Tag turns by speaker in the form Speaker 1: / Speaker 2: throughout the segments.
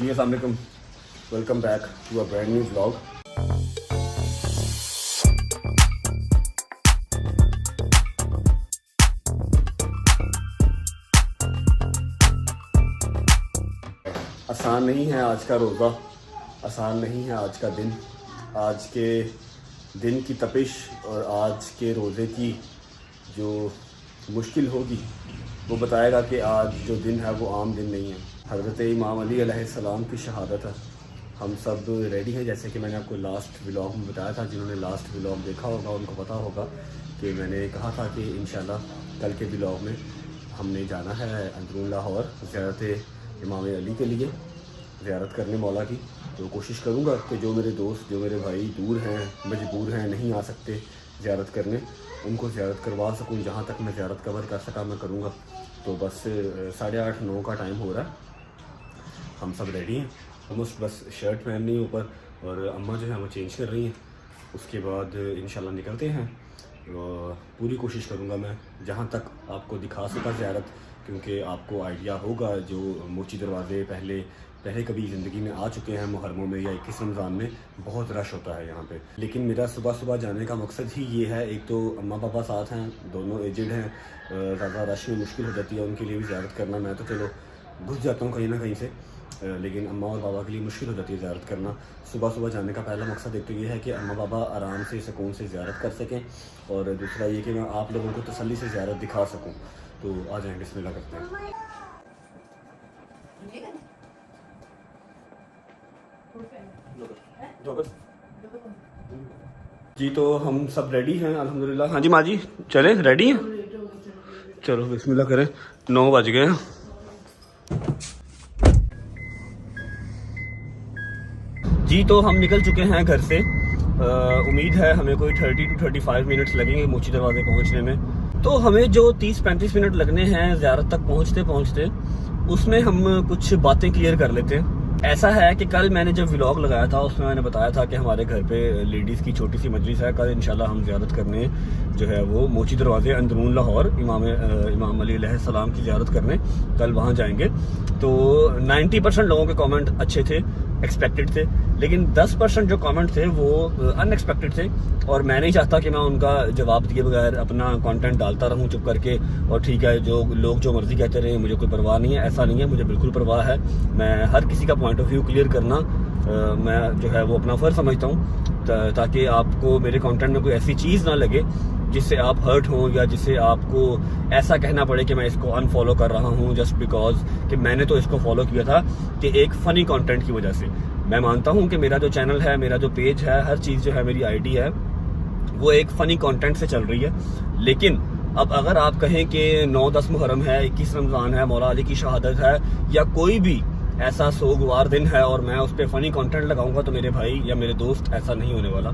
Speaker 1: जी अस्सलाम वालेकुम, welcome back to a brand new vlog. आसान नहीं है आज का रोज़ा, आसान नहीं है आज का दिन। आज के दिन की तपिश और आज के रोज़े की जो मुश्किल होगी वो बताएगा कि आज जो दिन है वो आम दिन नहीं है। हज़रत इमाम अली अलैहिस्सलाम की शहादत है। हम सब रेडी हैं, जैसे कि मैंने आपको लास्ट व्लॉग में बताया था। जिन्होंने लास्ट व्लॉग देखा होगा उनको पता होगा कि मैंने कहा था कि इंशाल्लाह कल के व्लॉग में हमने जाना है अंदरून लाहौर ज़ियारत इमाम अली के लिए, ज़ियारत करने मौला की। तो कोशिश करूँगा कि जो मेरे दोस्त, जो मेरे भाई दूर हैं, मजबूर हैं, नहीं आ सकते ज़ियारत करने, उनको ज़ियारत करवा सकूँ। जहाँ तक मैं ज़ियारत कवर कर सका मैं करूँगा। तो बस 8:30-9 का टाइम हो रहा है, हम सब रेडी हैं ऑलमोस्ट। बस शर्ट पहननी है ऊपर और अम्मा जो है वो चेंज कर रही हैं। उसके बाद इंशाल्लाह निकलते हैं। पूरी कोशिश करूँगा मैं जहाँ तक आपको दिखा सका ज़ियारत, क्योंकि आपको आइडिया होगा जो मोची दरवाज़े पहले कभी ज़िंदगी में आ चुके हैं मुहर्रमों में या 21 रमज़ान में, बहुत रश होता है यहाँ पे। लेकिन मेरा सुबह जाने का मकसद ही ये है, एक तो अम्मा पापा साथ हैं, दोनों एजड हैं, ज़्यादा रश में मुश्किल हो जाती है उनके लिए भी ज़ियारत करना। मैं तो चलो घुस जाता हूँ कहीं ना कहीं से, लेकिन अम्मा और पापा के लिए मुश्किल हो जाती है ज़ियारत करना। सुबह जाने का पहला मकसद एक तो ये है कि अम्मा पापा आराम से सुकून से ज़ियारत कर सकें, और दूसरा ये कि मैं आप लोगों को तसल्ली से ज़ियारत दिखा सकूँ। तो आ जाएँ, बिस्मिल्लाह करते हैं। जी तो हम सब रेडी हैं अल्हम्दुलिल्लाह। हाँ जी माँ जी, चले रेडी हैं, चलो बिस्मिल्लाह करें। 9 बज गए हैं। जी तो हम निकल चुके हैं घर से। उम्मीद है हमें कोई 30 to 35 मिनट्स लगेंगे मोची दरवाजे पहुंचने में। तो हमें जो 30-35 मिनट लगने हैं ज़ियारत तक पहुंचते उसमें हम कुछ बातें क्लियर कर लेते हैं। ऐसा है कि कल मैंने जब व्लॉग लगाया था उसमें मैंने बताया था कि हमारे घर पे लेडीज़ की छोटी सी मजलिस है। कल इंशाल्लाह हम ज़ियारत करने जो है वो मोची दरवाजे अंदरून लाहौर इमाम अली अलैहिस्सलाम की ज़ियारत करने कल वहाँ जाएंगे। तो 90% लोगों के कमेंट अच्छे थे, एक्सपेक्टेड थे, लेकिन 10% जो कमेंट थे वो अनएक्सपेक्टेड थे। और मैं नहीं चाहता कि मैं उनका जवाब दिए बगैर अपना कंटेंट डालता रहूं चुप करके, और ठीक है जो लोग जो मर्जी कहते रहे, मुझे कोई परवाह नहीं है। ऐसा नहीं है, मुझे बिल्कुल परवाह है। मैं हर किसी का पॉइंट ऑफ व्यू क्लियर करना मैं जो है वो अपना फ़र्ज समझता हूँ, ताकि आपको मेरे कंटेंट में कोई ऐसी चीज़ ना लगे जिससे आप हर्ट हों, या जिससे आपको ऐसा कहना पड़े कि मैं इसको अनफॉलो कर रहा हूँ जस्ट बिकॉज कि मैंने तो इसको फॉलो किया था कि एक फ़नी कंटेंट की वजह से। मैं मानता हूँ कि मेरा जो चैनल है, मेरा जो पेज है, हर चीज़ जो है, मेरी आईडी है, वो एक फ़नी कंटेंट से चल रही है। लेकिन अब अगर आप कहें कि 9-10 मुहर्रम है, 21 रमज़ान है, मौला अली की शहादत है, या कोई भी ऐसा सोगवार दिन है और मैं उस पर फ़नी कंटेंट लगाऊंगा, तो मेरे भाई या मेरे दोस्त ऐसा नहीं होने वाला।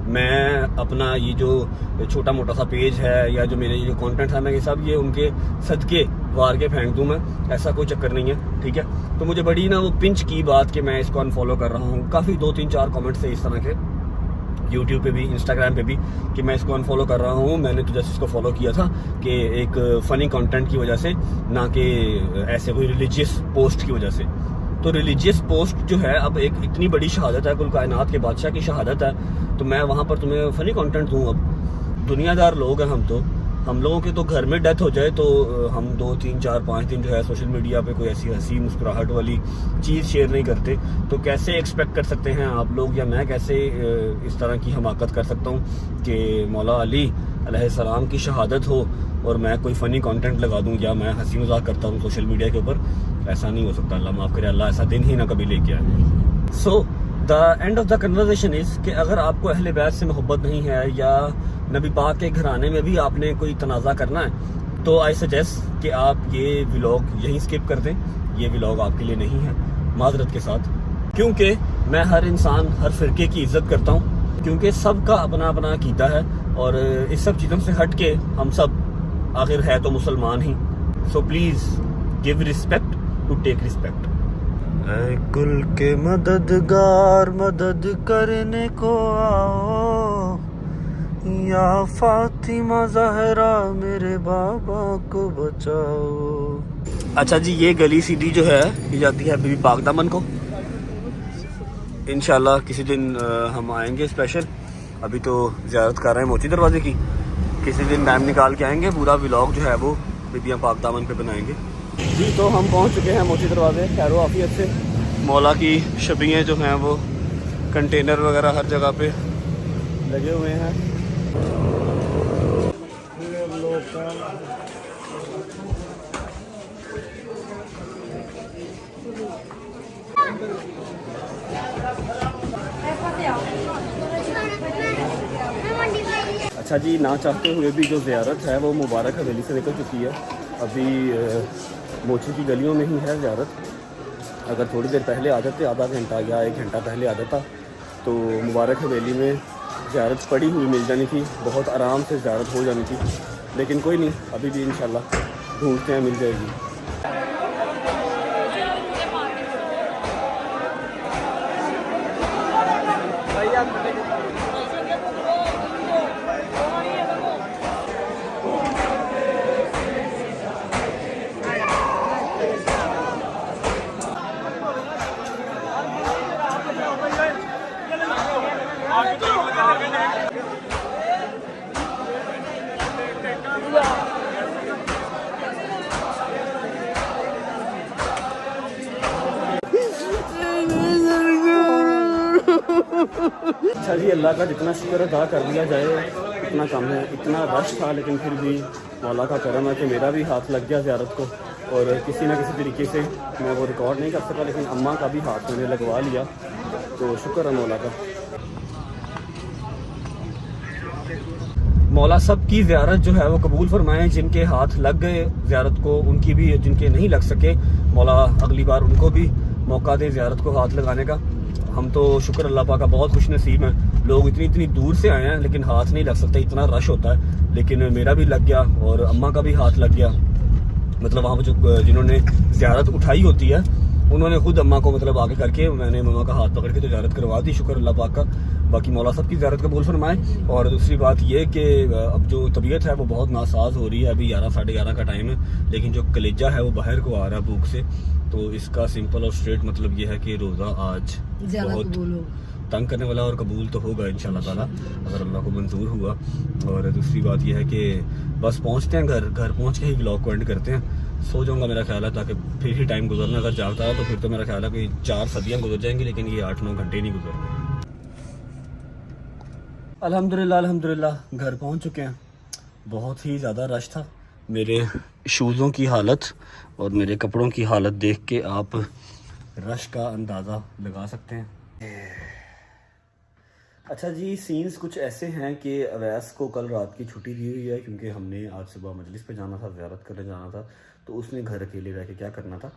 Speaker 1: मैं अपना ये जो छोटा मोटा सा पेज है या जो मेरे ये जो कंटेंट है, मैं ये सब ये उनके सदके वार के फेंक दूं मैं, ऐसा कोई चक्कर नहीं है, ठीक है। तो मुझे बड़ी ना वो पिंच की बात कि मैं इसको अनफॉलो कर रहा हूँ। काफ़ी 2-3-4 कमेंट्स थे इस तरह के यूट्यूब पे भी, इंस्टाग्राम पे भी, कि मैं इसको अनफॉलो कर रहा हूँ। मैंने तो जस्ट इसको फॉलो किया था कि एक फ़नी कंटेंट की वजह से, ना कि ऐसे कोई रिलीजियस पोस्ट की वजह से। तो रिलीजियस पोस्ट जो है, अब एक इतनी बड़ी शहादत है, कुल कायनात के बादशाह की शहादत है, तो मैं वहाँ पर तुम्हें फ़नी कंटेंट दूँ? अब दुनियादार लोग हैं हम लोगों के तो घर में डेथ हो जाए तो हम 2-3-4-5 दिन जो है सोशल मीडिया पे कोई ऐसी हंसी मुस्कुराहट वाली चीज़ शेयर नहीं करते। तो कैसे एक्सपेक्ट कर सकते हैं आप लोग, या मैं कैसे इस तरह की हमाकत कर सकता हूँ कि मौला अली अलैहिस्सलाम की शहादत हो और मैं कोई फ़नी कंटेंट लगा दूँ, या मैं हंसी मजाक करता हूँ सोशल मीडिया के ऊपर? ऐसा नहीं हो सकता, अल्लाह माफ़ करे, अल्लाह ऐसा दिन ही ना कभी लेके आए। So the end of the conversation is कि अगर आपको अहले बैत से मोहब्बत नहीं है, या नबी पाक के घराने में भी आपने कोई तनाज़ा करना है, तो आई सजेस्ट कि आप ये व्लॉग यहीं स्किप कर दें। ये व्लॉग आपके लिए नहीं है, माजरत के साथ, क्योंकि मैं हर इंसान, हर फ़िरके की इज़्ज़त करता हूँ, क्योंकि सबका अपना अपना अक़ीदा है, और इस सब चीज़ों से हट के हम सब आखिर है तो मुसलमान ही। So please give respect to take respect.
Speaker 2: ऐ कुल के मददगार, मदद करने को आओ, या फातिमा ज़हरा मेरे बाबा को बचाओ।
Speaker 1: अच्छा जी, ये गली सीधी जो है ये जाती है बीबी पाक दामन को। इंशाल्लाह किसी दिन हम आएंगे स्पेशल। अभी तो ज़ियारत कर रहे हैं मोची दरवाजे की, किसी दिन टाइम निकाल के आएंगे, पूरा व्लॉग जो है वो बीबियाँ पाक दामन पे बनाएंगे जी। तो हम पहुंच चुके हैं मोची दरवाजे, खैर आफियत से। मौला की शबियाँ जो हैं वो कंटेनर वगैरह हर जगह पे लगे हुए हैं। अच्छा जी, ना चाहते हुए भी जो ज़ियारत है वो मुबारक हवेली से निकल चुकी है। अभी मोची की गलियों में ही है ज़ियारत। अगर थोड़ी देर पहले आ जाते, आधा घंटा या 1 घंटा पहले आ जाता, तो मुबारक हवेली में ज़ियारत पड़ी हुई मिल जानी थी, बहुत आराम से ज़ियारत हो जानी थी। लेकिन कोई नहीं, अभी भी इंशाल्लाह ढूंढते हैं, मिल जाएगी। अच्छा जी, अल्लाह का जितना शुक्र अदा कर लिया जाए इतना कम है। इतना रश था लेकिन फिर भी मौला का करम है कि मेरा भी हाथ लग गया ज़ियारत को, और किसी न किसी तरीके से मैं वो रिकॉर्ड नहीं कर सका, लेकिन अम्मा का भी हाथ मैंने लगवा लिया, तो शुक्र है मौला का। मौला सब की ज़ियारत जो है वो कबूल फरमाएं। जिनके हाथ लग गए ज़ियारत को, उनकी भी, जिनके नहीं लग सके, मौला अगली बार उनको भी मौका दे ज़ियारत को हाथ लगाने का। हम तो शुक्र अल्लाह पाक का बहुत खुश नसीब हैं। लोग इतनी दूर से आए हैं लेकिन हाथ नहीं लग सकते, इतना रश होता है। लेकिन मेरा भी लग गया और अम्मा का भी हाथ लग गया। मतलब वहाँ पर जो जिन्होंने ज़ियारत उठाई होती है उन्होंने खुद अम्मा को मतलब आगे करके, मैंने मम्मा का हाथ पकड़ के तो ज़ियारत करवा दी, शुक्र अल्लाह पाक का। बाकी मौला सब की ज़ियारत कबूल फरमाए। और दूसरी बात ये कि अब जो तबीयत है वो बहुत नासाज हो रही है। अभी 11 साढ़े 11 का टाइम है, लेकिन जो कलेजा है वो बाहर को आ रहा है भूख से। तो इसका सिंपल और स्ट्रेट मतलब ये है कि रोज़ा आज बहुत तंग करने वाला और कबूल तो होगा इंशाल्लाह ताला, अगर अल्लाह को मंजूर हुआ। और दूसरी बात यह है कि बस पहुंचते हैं घर पहुंच के ही व्लॉग को एंड करते हैं। सो जाऊंगा मेरा ख्याल है, ताकि फिर ही टाइम गुजरना। अगर जागता है तो फिर तो मेरा ख्याल है कि 4 सदियाँ गुजर जाएंगी, लेकिन ये 8-9 घंटे नहीं गुजर। अल्हम्दुलिल्लाह घर पहुंच चुके हैं। बहुत ही ज़्यादा रश था। मेरे शूज़ों की हालत और मेरे कपड़ों की हालत देख के आप रश का अंदाज़ा लगा सकते हैं। अच्छा जी, सीन्स कुछ ऐसे हैं कि अवैस को कल रात की छुट्टी दी हुई है, क्योंकि हमने आज सुबह मजलिस पे जाना था, ज़ियारत करने जाना था। तो उसने घर अकेले रह के क्या करना था,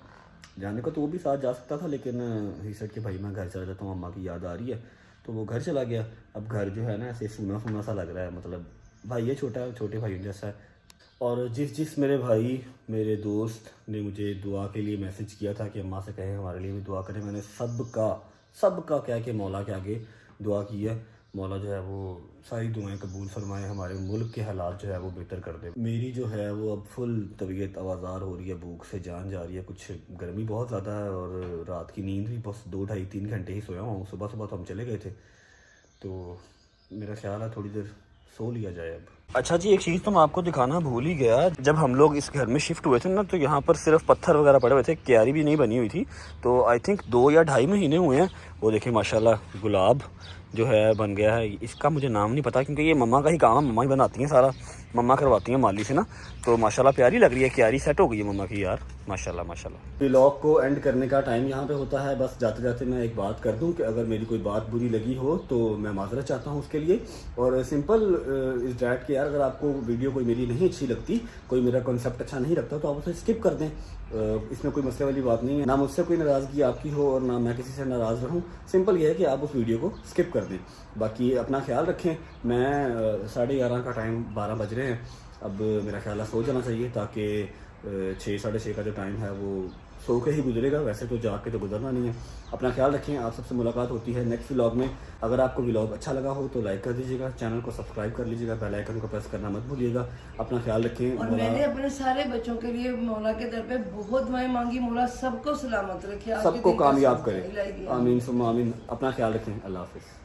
Speaker 1: जाने को तो वो भी साथ जा सकता था, लेकिन ही सेड कि भाई मैं घर चला जाता हूँ, अम्मा की याद आ रही है, तो वो घर चला गया। अब घर जो है ना ऐसे सूना सा लग रहा है, मतलब भाई ये छोटे भाई जैसा है। और जिस मेरे भाई, मेरे दोस्त ने मुझे दुआ के लिए मैसेज किया था कि अम्मा से कहें हमारे लिए भी दुआ करें, मैंने सबका क्या कि मौला के आगे दुआ की है। मौला जो है वो सारी दुआएं कबूल फरमाए, हमारे मुल्क के हालात जो है वो बेहतर कर दे। मेरी जो है वो अब फुल तबीयत आवाज़ार हो रही है, भूख से जान जा रही है। कुछ गर्मी बहुत ज़्यादा है और रात की नींद भी बस 2-2.5-3 घंटे ही सोया हूँ। सुबह तो हम चले गए थे, तो मेरा ख्याल है थोड़ी देर सो लिया जाए अब। अच्छा जी, एक चीज़ तो मैं आपको दिखाना भूल ही गया। जब हम लोग इस घर में शिफ्ट हुए थे ना, तो यहाँ पर सिर्फ पत्थर वगैरह पड़े हुए थे, क्यारी भी नहीं बनी हुई थी। तो आई थिंक 2 या 2.5 महीने हुए हैं। वो देखिए माशाल्लाह गुलाब जो है बन गया है। इसका मुझे नाम नहीं पता, क्योंकि ये मम्मा का ही काम है, मम्मा ही बनाती हैं सारा, मम्मा करवाती हैं माली से ना। तो माशाल्लाह प्यारी लग रही है, क्यारी सेट हो गई है मम्मा की यार, माशाल्लाह माशाल्लाह। व्लॉग को एंड करने का टाइम यहाँ पे होता है। बस जाते जाते मैं एक बात कर दूँ कि अगर मेरी कोई बात बुरी लगी हो तो मैं माजरत चाहता हूँ उसके लिए। और सिंपल इस डैट के यार, अगर आपको वीडियो कोई मेरी नहीं अच्छी लगती, कोई मेरा कॉन्सेप्ट अच्छा नहीं लगता, तो आप उसे स्किप कर दें। इसमें कोई मसले वाली बात नहीं है, ना मुझसे कोई नाराज़गी आपकी हो और ना मैं किसी से नाराज़ रहूं। सिंपल ये है कि आप उस वीडियो को स्किप कर दें। बाकी अपना ख्याल रखें। मैं 11:30 का टाइम, 12 बज रहे हैं, अब मेरा ख्याल है सो जाना चाहिए, ताकि 6-6:30 का जो टाइम है वो सो के ही गुजरेगा, वैसे तो जाग के तो गुजरना नहीं है। अपना ख्याल रखें, आप सबसे मुलाकात होती है नेक्स्ट व्लॉग में। अगर आपको व्लॉग अच्छा लगा हो तो लाइक कर दीजिएगा, चैनल को सब्सक्राइब कर लीजिएगा, बेल आइकन को प्रेस करना मत भूलिएगा। अपना ख्याल रखें।
Speaker 3: और मैंने अपने सारे बच्चों के लिए मौला के दर पे बहुत दुआएं मांगी, मौला सबको सलामत रखे,
Speaker 1: सबको कामयाब करे, आमीन सुम्मा आमीन। अपना ख्याल रखें, अल्लाह हाफिज़।